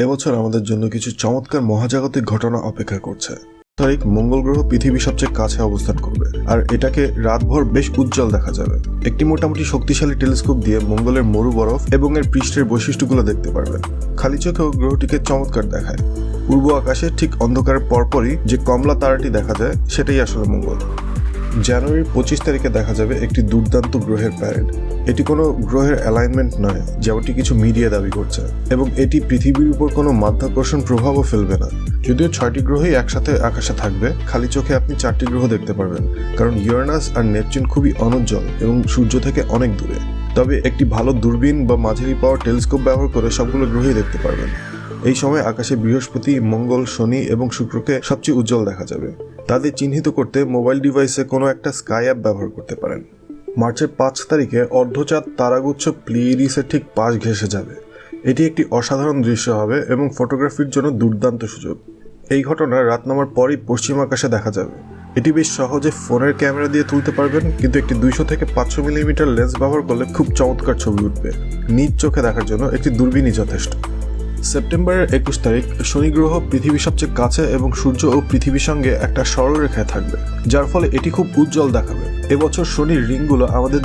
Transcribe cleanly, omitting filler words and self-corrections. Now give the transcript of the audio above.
এবছর আমাদের জন্য কিছু চমৎকার মহাজাগতিক ঘটনা অপেক্ষা করছে। তারিখ মঙ্গল গ্রহ পৃথিবীর সবচেয়ে কাছে অবস্থান করবে, আর এটাকে রাতভর বেশ উজ্জ্বল দেখা যাবে। একটি মোটামুটি শক্তিশালী টেলিস্কোপ দিয়ে মঙ্গলের মরু বরফ এবং এর পৃষ্ঠের বৈশিষ্ট্যগুলো দেখতে পারবেন। খালি চোখেও গ্রহটিকে চমৎকার দেখায়। পূর্ব আকাশে ঠিক অন্ধকারের পরপরই যে কমলা তারাটি দেখা যায় সেটাই আসলে মঙ্গল। জানুয়ারির 25 তারিখে দেখা যাবে একটি দুর্দান্ত গ্রহের প্যারেড। এটি কোনো গ্রহের অ্যালাইনমেন্ট নয়, যেমনটি কিছু মিডিয়া দাবি করছে, এবং এটি পৃথিবীর উপর কোনো মাধ্যাকর্ষণ প্রভাবও ফেলবে না। যদিও 6টি গ্রহই একসাথে আকাশে থাকবে, খালি চোখে আপনি 4টি গ্রহ দেখতে পারবেন, কারণ ইউরেনাস আর নেপচুন খুবই অনুজ্জ্বল এবং সূর্য থেকে অনেক দূরে। তবে একটি ভালো দূরবীন বা মাঝারি পাওয়ার টেলিস্কোপ ব্যবহার করে সবগুলো গ্রহই দেখতে পারবেন। এই সময় আকাশে বৃহস্পতি, মঙ্গল, শনি এবং শুক্রকে সবচেয়ে উজ্জ্বল দেখা যাবে। তাদের চিহ্নিত করতে মোবাইল ডিভাইসে কোনো একটা স্কাই অ্যাপ ব্যবহার করতে পারেন। মার্চের 5 তারিখে অর্ধচাঁদ তারাগুচ্ছ প্লেইরিসের ঠিক পাশ ঘেঁষে যাবে। এটি একটি অসাধারণ দৃশ্য হবে এবং ফটোগ্রাফির জন্য দুর্দান্ত সুযোগ। এই ঘটনা রাত নামার পরই পশ্চিম আকাশে দেখা যাবে। এটি বেশ সহজে ফোনের ক্যামেরা দিয়ে তুলতে পারবেন, কিন্তু একটি 200 থেকে 500 মিলিমিটার লেন্স ব্যবহার করলে খুব চমৎকার ছবি উঠবে। নিজ চোখে দেখার জন্য একটি দূরবীনই যথেষ্ট। সেপ্টেম্বরের 21 তারিখ শনি গ্রহ পৃথিবীর সবচেয়ে কাছে এবং সূর্য ও পৃথিবীর সঙ্গে একটা সরলরেখায় থাকবে, যার ফলে এটি খুব উজ্জ্বল দেখাবে। এবছর শনির রিংগুলো আমাদের